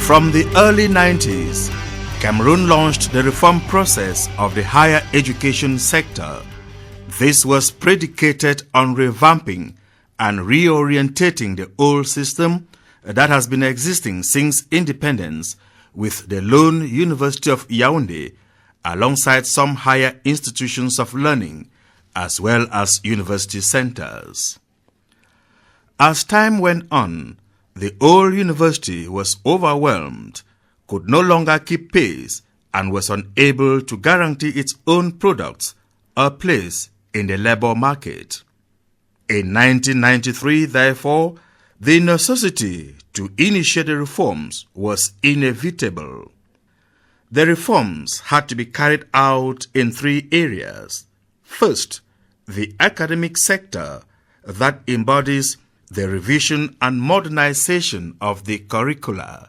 From the early 90s, Cameroon launched the reform process of the higher education sector. This was predicated on revamping and reorientating the old system that has been existing since independence, with the lone University of Yaounde alongside some higher institutions of learning as well as university centers. As time went on, the old university was overwhelmed, could no longer keep pace, and was unable to guarantee its own products a place in the labor market. In 1993, therefore, the necessity to initiate the reforms was inevitable. The reforms had to be carried out in three areas. First, the academic sector that embodies the revision and modernization of the curricula,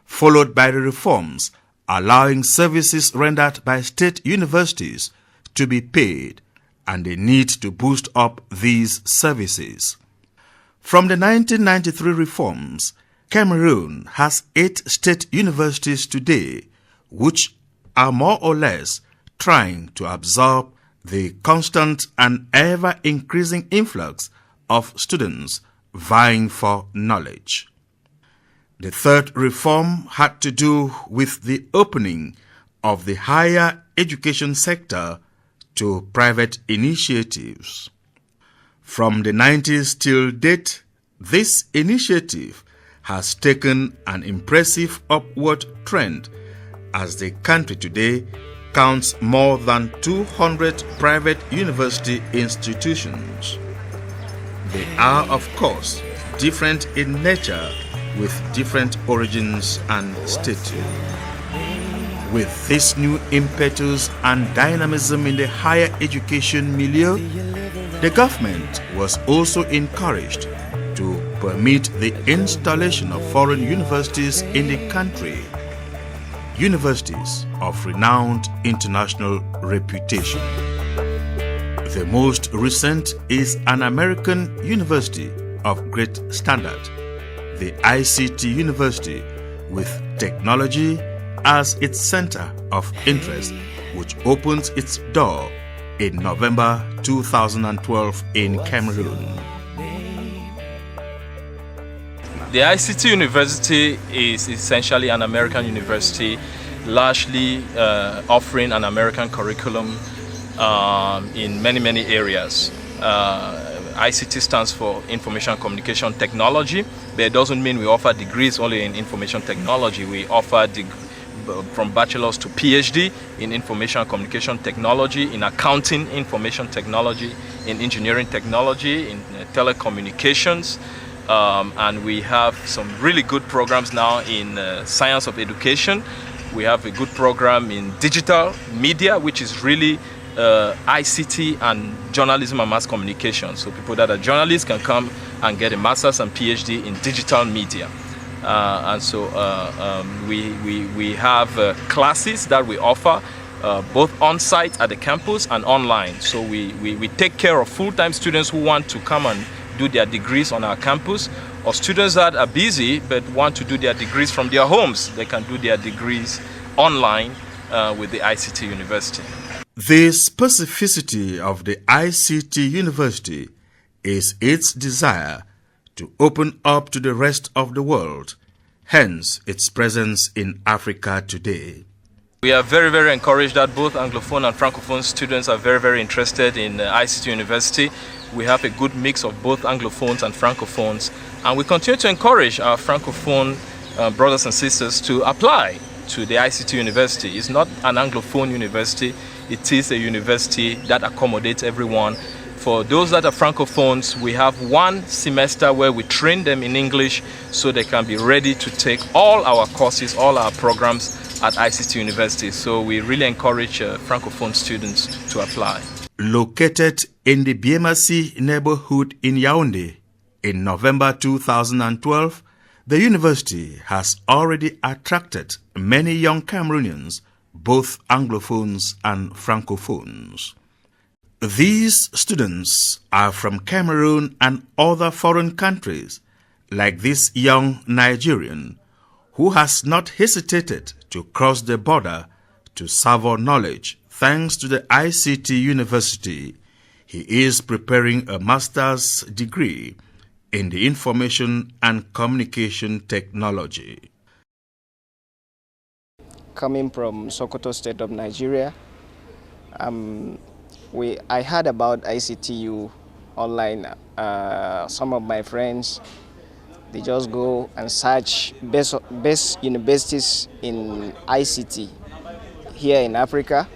followed by the reforms allowing services rendered by state universities to be paid and the need to boost up these services. From the 1993 reforms, Cameroon has 8 state universities today, which are more or less trying to absorb the constant and ever-increasing influx of students vying for knowledge. The third reform had to do with the opening of the higher education sector to private initiatives. From the 90s till date, this initiative has taken an impressive upward trend as the country today counts more than 200 private university institutions. They are, of course, different in nature with different origins and status. With this new impetus and dynamism in the higher education milieu, the government was also encouraged to permit the installation of foreign universities in the country, universities of renowned international reputation. The most recent is an American university of great standard, the ICT Universty, with technology as its center of interest, which opens its door in November 2012 in Cameroon. The ICT University is essentially an American university, largely offering an American curriculum in many areas. ICT stands for Information Communication Technology, but it doesn't mean we offer degrees only in information technology. We offer from bachelor's to PhD in information communication technology, in accounting information technology, in engineering technology, in telecommunications, and we have some really good programs now in science of education. We have a good program in digital media, which is really ICT and journalism and mass communication. So people that are journalists can come and get a master's and PhD in digital media. And so we have classes that we offer both on-site at the campus and online. So we take care of full-time students who want to come and do their degrees on our campus, or students that are busy but want to do their degrees from their homes. They can do their degrees online with the ICT University. The specificity of the ICT University is its desire to open up to the rest of the world, hence its presence in Africa today. We are very encouraged that both Anglophone and Francophone students are very interested in ICT University. We have a good mix of both Anglophones and Francophones, and we continue to encourage our Francophone brothers and sisters to apply to the ICT University. It's not an Anglophone university, it is a university that accommodates everyone. For those that are Francophones, we have 1 semester where we train them in English so they can be ready to take all our courses, all our programs at ICT University. So we really encourage Francophone students to apply. Located in the Biemasi neighborhood in Yaounde, in November 2012, the university has already attracted many young Cameroonians, both Anglophones and Francophones. These students are from Cameroon and other foreign countries, like this young Nigerian, who has not hesitated to cross the border to savour knowledge thanks to the ICT University. He is preparing a master's degree in the information and communication technology. Coming from Sokoto State of Nigeria, I heard about ICTU online. Some of my friends, they just go and search best universities in ICT here in Africa.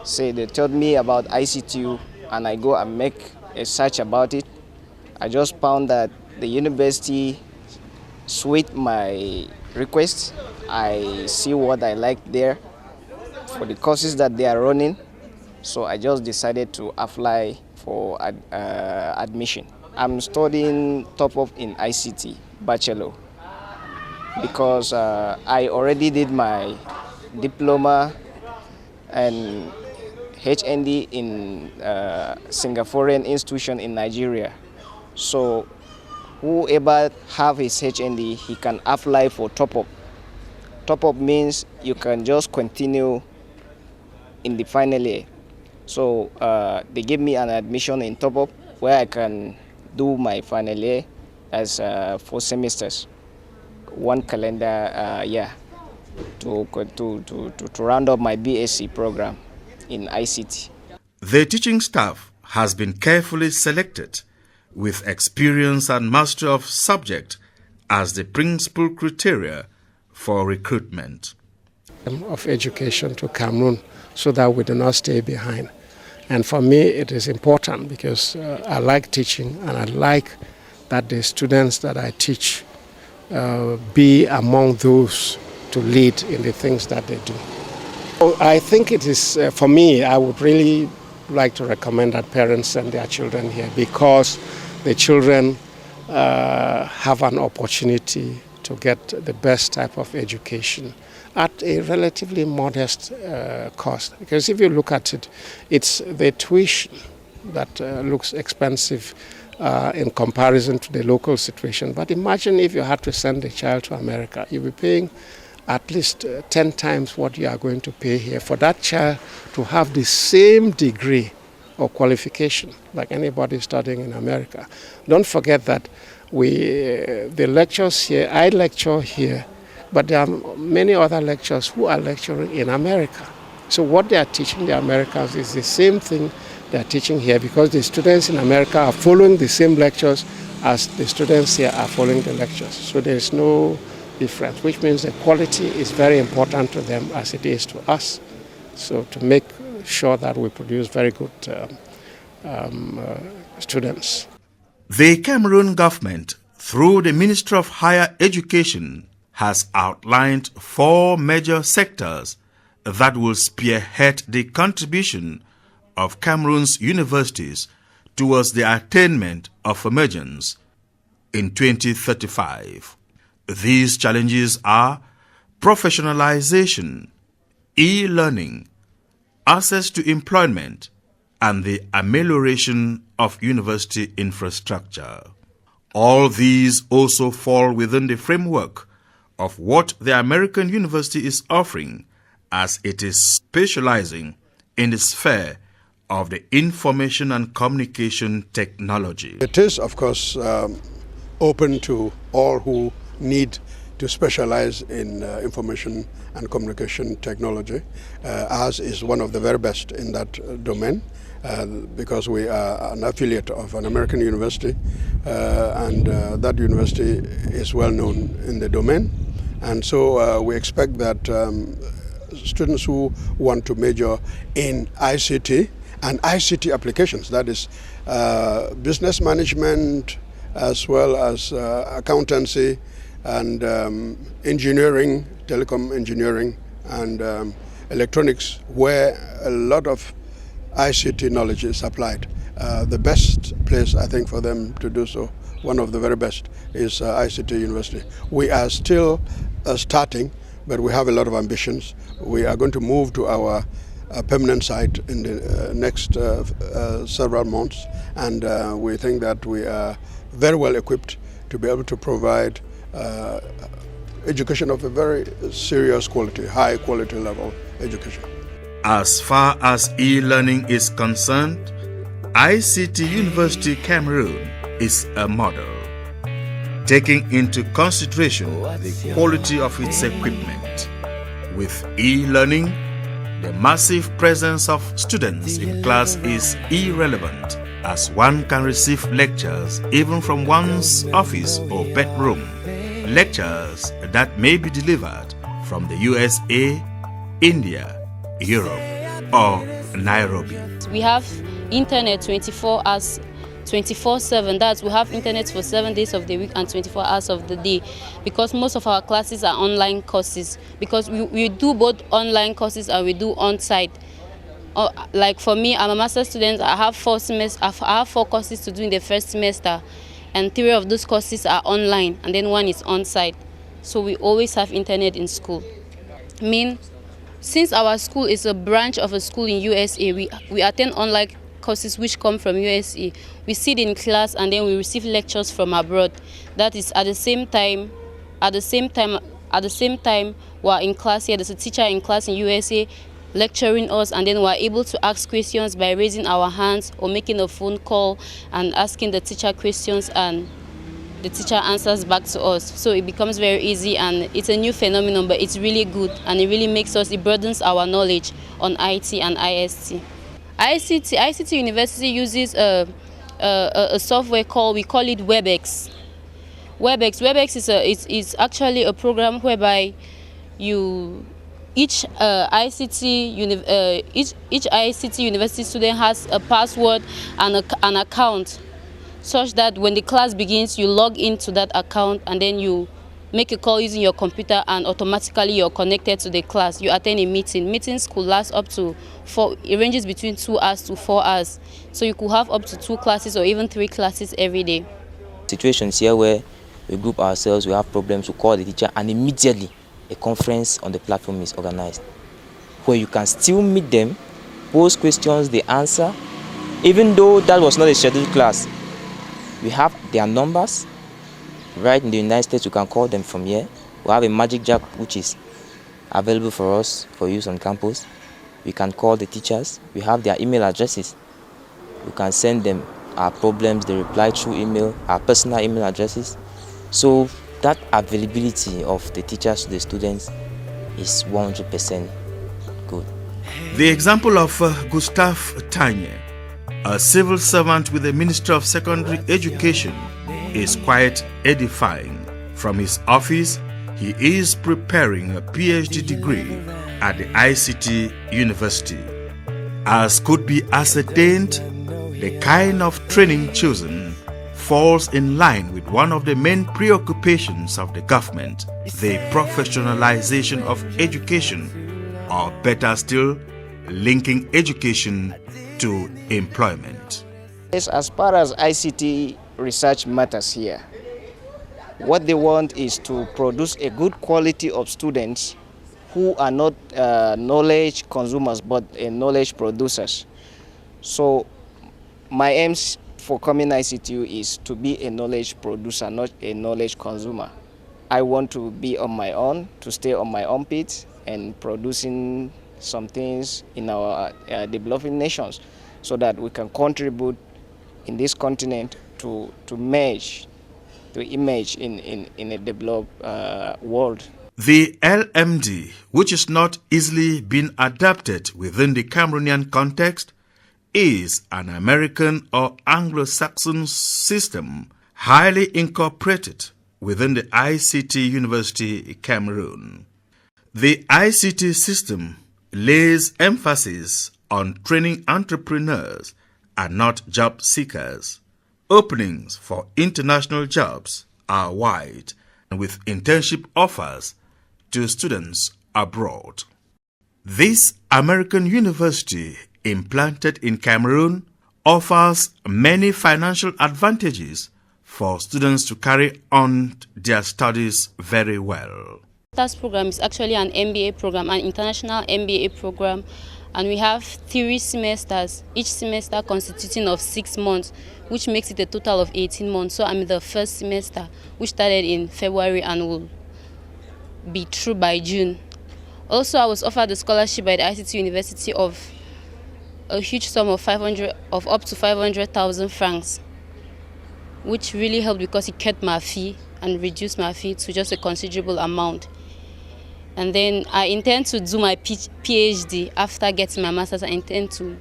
Say they told me about ICTU, and I go and make a search about it. I just found that the university suit my request. I see what I like there for the courses that they are running. So I just decided to apply for admission. I'm studying top-up in ICT, bachelor, because I already did my diploma and HND in Singaporean institution in Nigeria. So whoever have his HND, he can apply for top-up. Top-up means you can just continue in the final year. So they gave me an admission in top-up where I can do my final year as 4 semesters, 1 calendar year, to round up my BSc program in ICT. The teaching staff has been carefully selected with experience and mastery of subject as the principal criteria for recruitment. Of education to Cameroon so that we do not stay behind. And for me it is important because I like teaching, and I like that the students that I teach be among those to lead in the things that they do. So I think it is, for me, I would really like to recommend that parents send their children here, because the children have an opportunity to get the best type of education at a relatively modest cost. Because if you look at it, it's the tuition that looks expensive in comparison to the local situation. But imagine if you had to send a child to America, you'll be paying at least 10 times what you are going to pay here for that child to have the same degree or qualification like anybody studying in America. Don't forget that the lectures here, I lecture here, but there are many other lecturers who are lecturing in America. So what they are teaching the Americans is the same thing they are teaching here, because the students in America are following the same lectures as the students here are following the lectures. So there is no difference, which means the quality is very important to them as it is to us. So to make sure that we produce very good students. The Cameroon government, through the Ministry of Higher Education, has outlined 4 major sectors that will spearhead the contribution of Cameroon's universities towards the attainment of emergence in 2035. These challenges are professionalization, e-learning, access to employment, and the amelioration of university infrastructure. All these also fall within the framework of what the American university is offering, as it is specializing in the sphere of the information and communication technology. It is, of course, open to all who need to specialize in information and communication technology. Ours is one of the very best in that domain, because we are an affiliate of an American university, and that university is well known in the domain. And so we expect that students who want to major in ICT and ICT applications, that is business management as well as accountancy and engineering, telecom engineering, and electronics, where a lot of ICT knowledge is applied. The best place, I think, for them to do so, one of the very best, is ICT University. We are still starting, but we have a lot of ambitions. We are going to move to our permanent site in the next several months, and we think that we are very well equipped to be able to provide education of a very serious quality, high quality level education. As far as e-learning is concerned, ICT Universty Cameroon is a model, taking into consideration the quality of its equipment. With e-learning, the massive presence of students in class is irrelevant, as one can receive lectures even from one's office or bedroom. Lectures that may be delivered from the USA, India, Europe, or Nairobi. We have internet 24 hours, 24/7. That's, we have internet for 7 days of the week and 24 hours of the day, because most of our classes are online courses, because we do both online courses and we do on-site. Like for me, I'm a master's student. I have 4 courses to do in the first semester, and 3 of those courses are online and then 1 is on-site. So we always have internet in school. Since our school is a branch of a school in USA, we attend online courses which come from USA. We sit in class and then we receive lectures from abroad. That is at the same time we're in class here. There's a teacher in class in USA lecturing us, and then we're able to ask questions by raising our hands or making a phone call and asking the teacher questions, and the teacher answers back to us. So it becomes very easy, and it's a new phenomenon, but it's really good, and it really it broadens our knowledge on IT and IST. ICT University uses a software we call it WebEx. WebEx is actually a program whereby each ICT University student has a password and an account, such that when the class begins, you log into that account and then you make a call using your computer, and automatically you're connected to the class. You attend a meeting. Meetings could last up to 4, it ranges between 2 hours to 4 hours. So you could have up to 2 classes or even 3 classes every day. Situations here where we group ourselves, we have problems, we call the teacher, and immediately a conference on the platform is organized, where you can still meet them, pose questions, they answer, even though that was not a scheduled class. We have their numbers. Right in the United States, you can call them from here. We have a magic jack which is available for us for use on campus. We can call the teachers. We have their email addresses. We can send them our problems, they reply through email, our personal email addresses. So that availability of the teachers to the students is 100% good. The example of Gustav Tanye, a civil servant with the Ministry of Secondary Education, is quite edifying. From his office, he is preparing a PhD degree at the ICT University. As could be ascertained, the kind of training chosen falls in line with one of the main preoccupations of the government, the professionalization of education, or better still, linking education to employment. Yes, as far as ICT research matters here, what they want is to produce a good quality of students who are not knowledge consumers but knowledge producers. So my aims for coming ICTU is to be a knowledge producer, not a knowledge consumer. I want to be on my own, to stay on my own feet and producing some things in our developing nations, so that we can contribute in this continent to emerge in a developed world. The LMD, which is not easily been adapted within the Cameroonian context, is an American or Anglo-Saxon system highly incorporated within the ICT University Cameroon. The ICT system lays emphasis on training entrepreneurs and not job seekers. Openings for international jobs are wide, and with internship offers to students abroad. This American university, implanted in Cameroon, offers many financial advantages for students to carry on their studies very well. This program is actually an MBA program, an international MBA program, and we have 3 semesters, each semester constituting of 6 months, which makes it a total of 18 months. So I'm in the first semester, which started in February and will be through by June. Also, I was offered a scholarship by the ICT University of a huge sum of up to 500,000 francs, which really helped because it kept my fee and reduced my fee to just a considerable amount. And then I intend to do my PhD after getting my master's. I intend to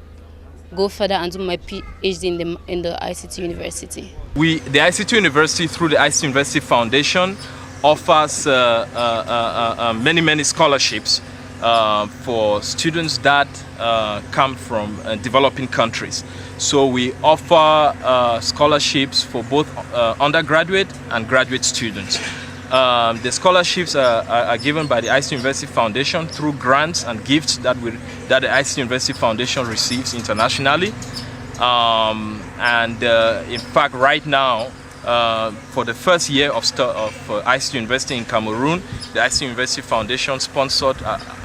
go further and do my PhD in the ICT University. The ICT University, through the ICT University Foundation, offers many scholarships for students that come from developing countries. So we offer scholarships for both undergraduate and graduate students. The scholarships are given by the ICT University Foundation through grants and gifts that the ICT University Foundation receives internationally. In fact, right now, for the first year of ICT University in Cameroon, the ICT University Foundation sponsored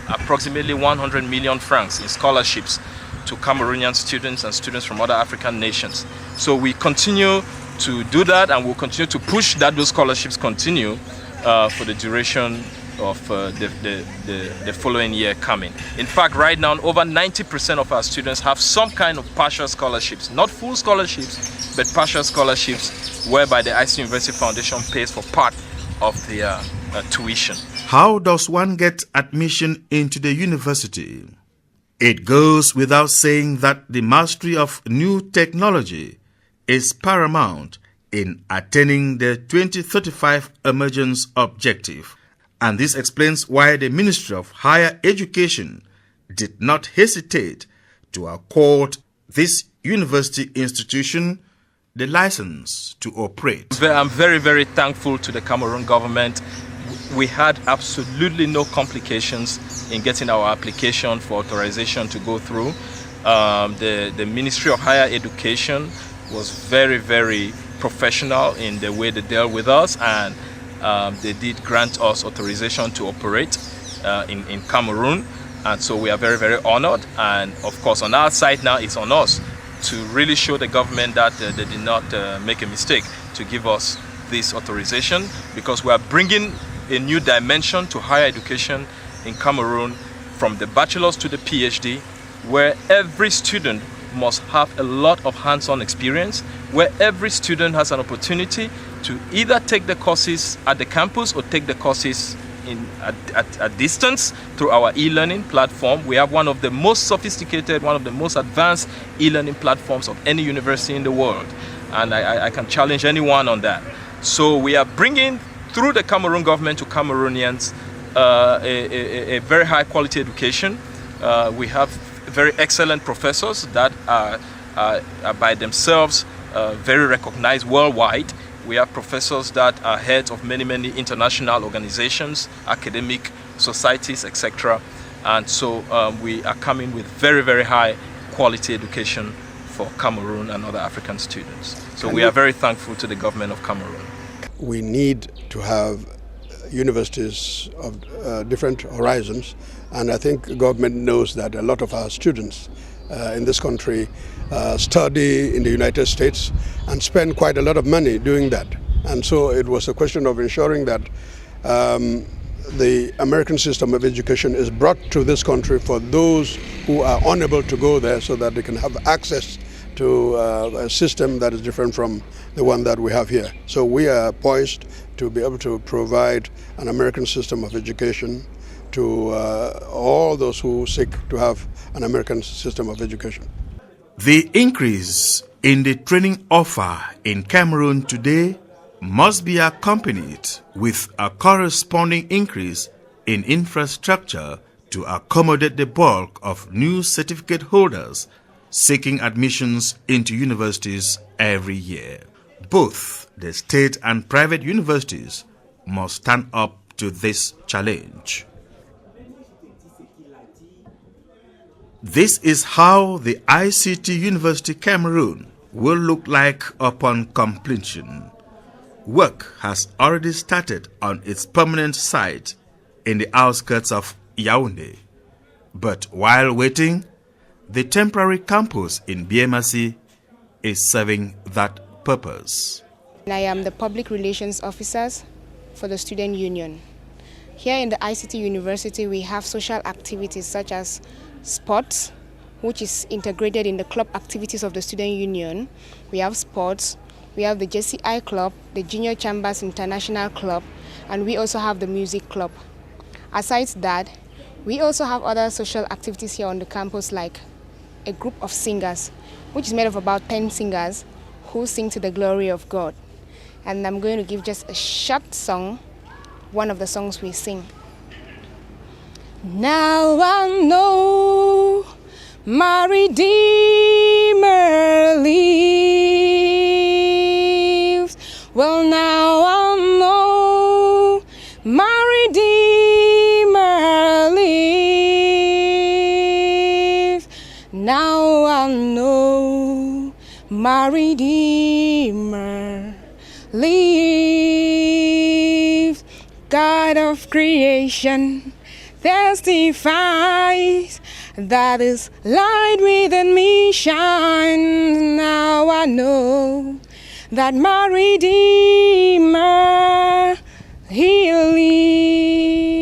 approximately 100 million francs in scholarships to Cameroonian students and students from other African nations. So we continue to do that, and we'll continue to push that those scholarships continue for the duration of the following year coming. In fact, right now, over 90% of our students have some kind of partial scholarships, not full scholarships, but partial scholarships, whereby the ICT University Foundation pays for part of their tuition. How does one get admission into the university? It goes without saying that the mastery of new technology is paramount in attaining the 2035 emergence objective. And this explains why the Ministry of Higher Education did not hesitate to accord this university institution the license to operate. I'm very thankful to the Cameroon government. We had absolutely no complications in getting our application for authorization to go through. The Ministry of Higher Education was very professional in the way they dealt with us, and they did grant us authorization to operate in Cameroon, and so we are very honored. And of course, on our side now, it's on us to really show the government that they did not make a mistake to give us this authorization, because we are bringing a new dimension to higher education in Cameroon, from the bachelor's to the PhD, where every student must have a lot of hands-on experience, where every student has an opportunity to either take the courses at the campus or take the courses at distance through our e-learning platform. We have one of the most sophisticated, one of the most advanced e-learning platforms of any university in the world, and I can challenge anyone on that. So we are bringing, through the Cameroon government, to Cameroonians a very high quality education. We have very excellent professors that are by themselves very recognized worldwide. We have professors that are heads of many international organizations, academic societies, etc. And so we are coming with very high quality education for Cameroon and other African students. So we are very thankful to the government of Cameroon. We need to have universities of different horizons, and I think the government knows that a lot of our students in this country study in the United States and spend quite a lot of money doing that. And so it was a question of ensuring that the American system of education is brought to this country for those who are unable to go there, so that they can have access to a system that is different from the one that we have here. So we are poised to be able to provide an American system of education to all those who seek to have an American system of education. The increase in the training offer in Cameroon today must be accompanied with a corresponding increase in infrastructure to accommodate the bulk of new certificate holders seeking admissions into universities every year. Both the state and private universities must stand up to this challenge. This is how the ICT University Cameroon will look like upon completion. Work has already started on its permanent site in the outskirts of Yaounde. But while waiting, the temporary campus in BMAC is serving that purpose. I am the Public Relations Officer for the Student Union. Here in the ICT University, we have social activities such as sports, which is integrated in the club activities of the Student Union. We have sports, we have the JCI Club, the Junior Chambers International Club, and we also have the music club. Aside that, we also have other social activities here on the campus, like a group of singers, which is made of about 10 singers who sing to the glory of God. And I'm going to give just a short song, one of the songs we sing. Now I know my Redeemer lives. Well, now I know my Redeemer lives. Now I know my Redeemer lives. God of creation testifies that His light within me shines. Now I know that my Redeemer, He lives.